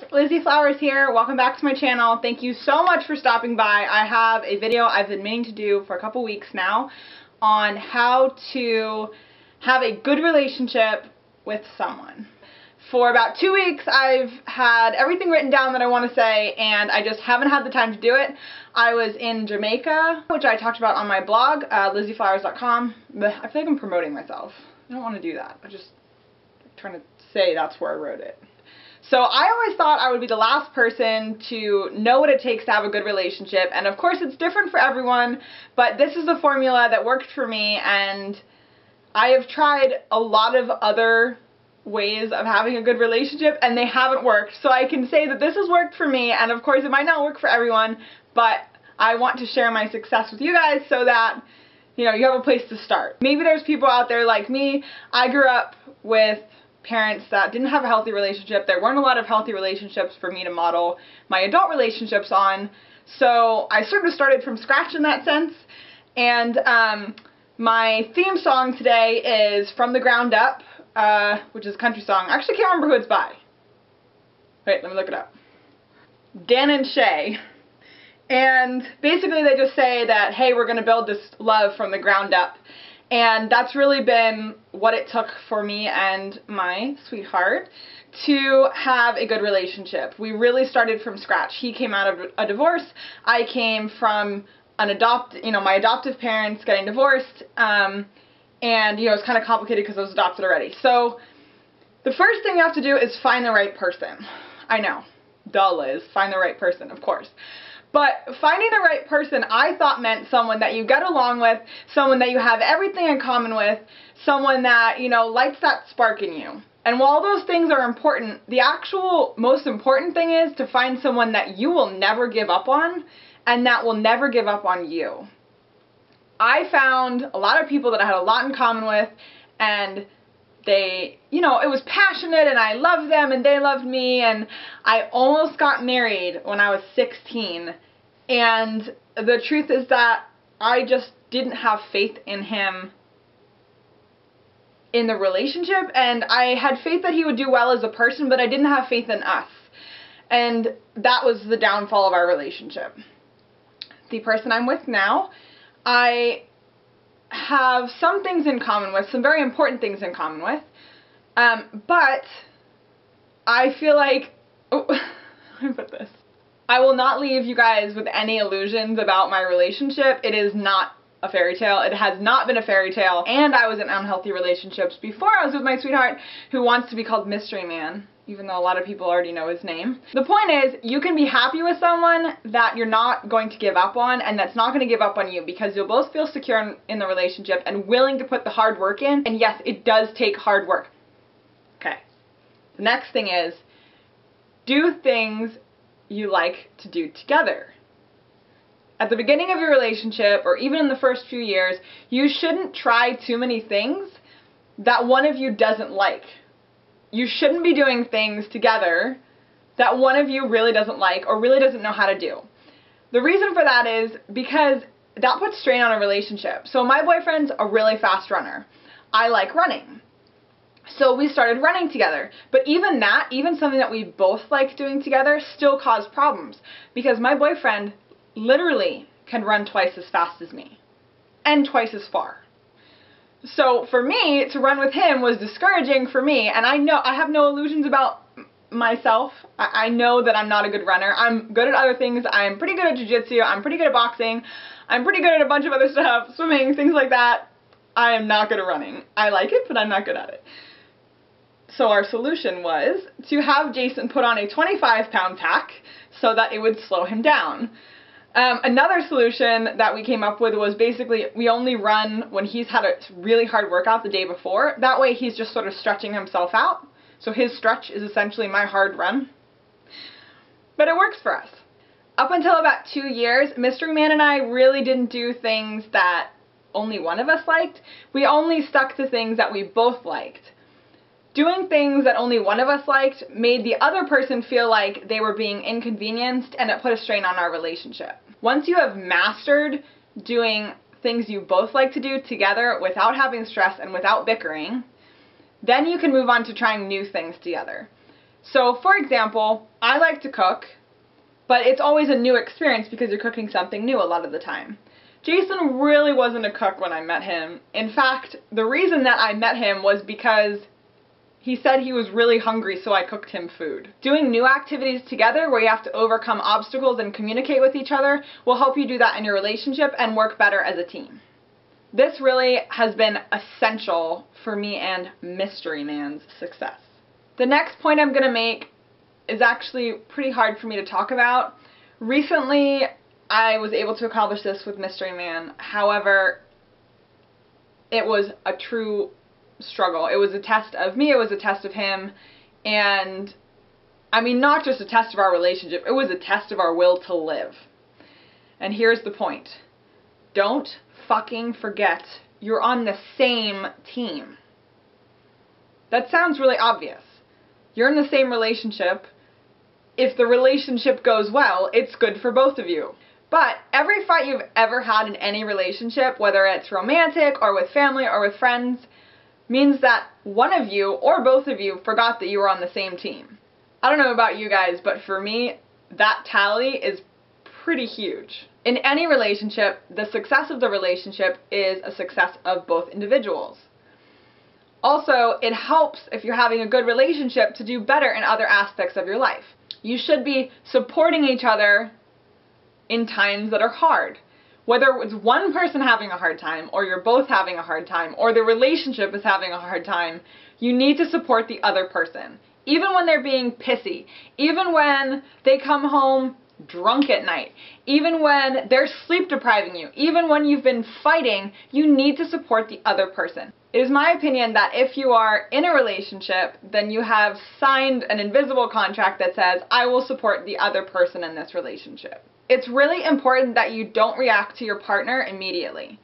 Lizzy Flowers here. Welcome back to my channel. Thank you so much for stopping by. I have a video I've been meaning to do for a couple weeks now on how to have a good relationship with someone. For about 2 weeks I've had everything written down that I want to say, and I just haven't had the time to do it. I was in Jamaica, which I talked about on my blog, thelizzyflowers.com. I feel like I'm promoting myself. I don't want to do that. I'm just trying to say that's where I wrote it. So I always thought I would be the last person to know what it takes to have a good relationship, and of course it's different for everyone, but this is the formula that worked for me, and I have tried a lot of other ways of having a good relationship and they haven't worked. So I can say that this has worked for me, and of course it might not work for everyone, but I want to share my success with you guys so that, you know, you have a place to start. Maybe there's people out there like me. I grew up with parents that didn't have a healthy relationship. There weren't a lot of healthy relationships for me to model my adult relationships on. So I sort of started from scratch in that sense. And my theme song today is From the Ground Up, which is a country song. I actually can't remember who it's by. Wait, let me look it up. Dan and Shay. And basically they just say that, hey, we're going to build this love from the ground up. And that's really been what it took for me and my sweetheart to have a good relationship. We really started from scratch. He came out of a divorce. I came from my adoptive parents getting divorced. And, it's kind of complicated because I was adopted already. So the first thing you have to do is find the right person. I know. Duh, Liz. Find the right person, of course. But finding the right person, I thought meant someone that you get along with, someone that you have everything in common with, someone that, lights that spark in you. And while those things are important, the actual most important thing is to find someone that you will never give up on and that will never give up on you. I found a lot of people that I had a lot in common with, and they, it was passionate, and I loved them and they loved me, and I almost got married when I was 16, and the truth is that I just didn't have faith in him in the relationship, and I had faith that he would do well as a person, but I didn't have faith in us, and that was the downfall of our relationship. The person I'm with now, I have some things in common with, some very important things in common with, but I feel like, let me put this. I will not leave you guys with any illusions about my relationship. It is not a fairy tale. It has not been a fairy tale, and I was in unhealthy relationships before I was with my sweetheart, who wants to be called Mystery Man, even though a lot of people already know his name. The point is, you can be happy with someone that you're not going to give up on, and that's not going to give up on you, because you'll both feel secure in the relationship and willing to put the hard work in. And yes, it does take hard work. Okay. The next thing is, do things you like to do together. At the beginning of your relationship, or even in the first few years, you shouldn't try too many things that one of you doesn't like. You shouldn't be doing things together that one of you really doesn't like or really doesn't know how to do. The reason for that is because that puts strain on a relationship. So my boyfriend's a really fast runner. I like running. So we started running together. But even something that we both like doing together still caused problems, because my boyfriend literally can run twice as fast as me and twice as far. So for me, to run with him was discouraging for me, and I have no illusions about myself. I know that I'm not a good runner. I'm good at other things. I'm pretty good at jiu-jitsu. I'm pretty good at boxing. I'm pretty good at a bunch of other stuff, swimming, things like that. I am not good at running. I like it, but I'm not good at it. So our solution was to have Jason put on a 25-pound pack so that it would slow him down. Another solution that we came up with was basically we only run when he's had a really hard workout the day before. That way he's just sort of stretching himself out. So his stretch is essentially my hard run. But it works for us. Up until about 2 years, Mystery Man and I really didn't do things that only one of us liked. We only stuck to things that we both liked. Doing things that only one of us liked made the other person feel like they were being inconvenienced, and it put a strain on our relationship. Once you have mastered doing things you both like to do together without having stress and without bickering, then you can move on to trying new things together. So, for example, I like to cook, but it's always a new experience because you're cooking something new a lot of the time. Jason really wasn't a cook when I met him. In fact, the reason that I met him was because he said he was really hungry, so I cooked him food. Doing new activities together where you have to overcome obstacles and communicate with each other will help you do that in your relationship and work better as a team. This really has been essential for me and Mystery Man's success. The next point I'm going to make is actually pretty hard for me to talk about. Recently, I was able to accomplish this with Mystery Man. However, it was a true struggle. It was a test of me, it was a test of him, and I mean, not just a test of our relationship, it was a test of our will to live. And here's the point. Don't fucking forget you're on the same team. That sounds really obvious. You're in the same relationship. If the relationship goes well, it's good for both of you. But every fight you've ever had in any relationship, whether it's romantic or with family or with friends, means that one of you or both of you forgot that you were on the same team. I don't know about you guys, but for me, that tally is pretty huge. In any relationship, the success of the relationship is a success of both individuals. Also, it helps if you're having a good relationship to do better in other aspects of your life. You should be supporting each other in times that are hard. Whether it's one person having a hard time, or you're both having a hard time, or the relationship is having a hard time, you need to support the other person. Even when they're being pissy, even when they come home drunk at night, even when they're sleep depriving you, even when you've been fighting, you need to support the other person. It is my opinion that if you are in a relationship, then you have signed an invisible contract that says, I will support the other person in this relationship. It's really important that you don't react to your partner immediately.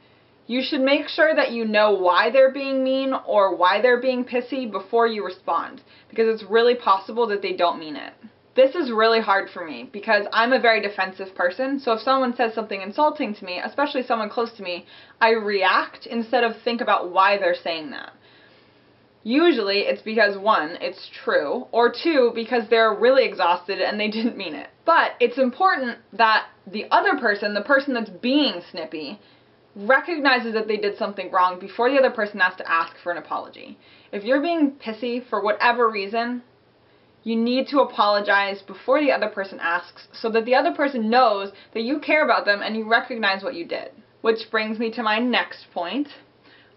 You should make sure that you know why they're being mean or why they're being pissy before you respond, because it's really possible that they don't mean it. This is really hard for me because I'm a very defensive person, so if someone says something insulting to me, especially someone close to me, I react instead of think about why they're saying that. Usually it's because, one, it's true, or two, because they're really exhausted and they didn't mean it. But it's important that the other person, the person that's being snippy, recognizes that they did something wrong before the other person has to ask for an apology. If you're being pissy for whatever reason, you need to apologize before the other person asks so that the other person knows that you care about them and you recognize what you did. Which brings me to my next point.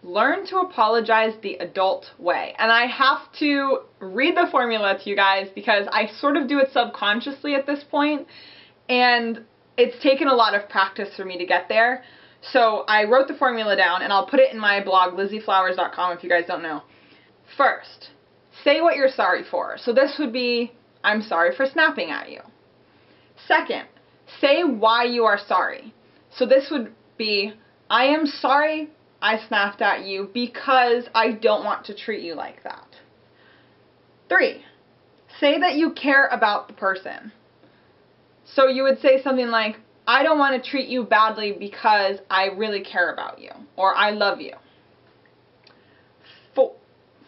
Learn to apologize the adult way. And I have to read the formula to you guys because I sort of do it subconsciously at this point, and it's taken a lot of practice for me to get there. So I wrote the formula down, and I'll put it in my blog, thelizzyflowers.com, if you guys don't know. First, say what you're sorry for. So this would be, I'm sorry for snapping at you. Second, say why you are sorry. So this would be, I am sorry I snapped at you because I don't want to treat you like that. 3, say that you care about the person. So you would say something like, I don't want to treat you badly because I really care about you, or I love you.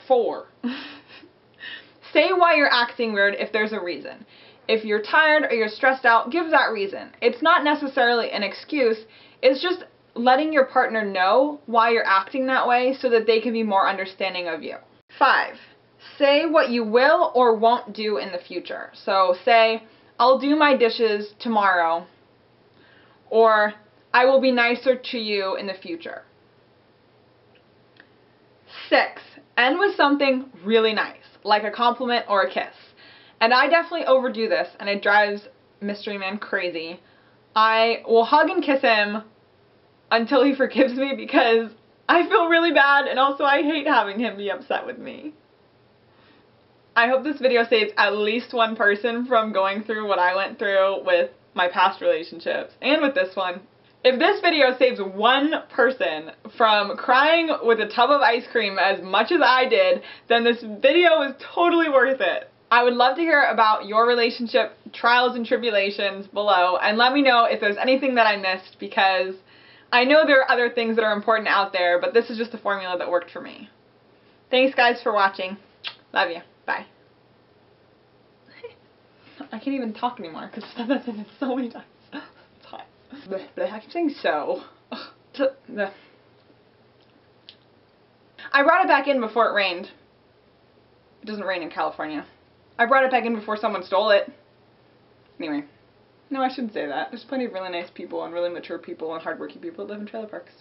4, say why you're acting weird if there's a reason. If you're tired or you're stressed out, give that reason. It's not necessarily an excuse, it's just letting your partner know why you're acting that way so that they can be more understanding of you. 5, say what you will or won't do in the future. So say, I'll do my dishes tomorrow, or I will be nicer to you in the future. 6, end with something really nice, like a compliment or a kiss. And I definitely overdo this, and it drives Mystery Man crazy. I will hug and kiss him until he forgives me because I feel really bad, and also I hate having him be upset with me. I hope this video saves at least one person from going through what I went through with my past relationships, and with this one. If this video saves one person from crying with a tub of ice cream as much as I did, then this video is totally worth it. I would love to hear about your relationship trials and tribulations below, and let me know if there's anything that I missed, because I know there are other things that are important out there, but this is just a formula that worked for me. Thanks guys for watching. Love you. Bye. can't even talk anymore because I said that sentence so many times. It's hot. I keep saying so. I brought it back in before it rained. It doesn't rain in California. I brought it back in before someone stole it. Anyway. No, I shouldn't say that. There's plenty of really nice people and really mature people and hardworking people that live in trailer parks.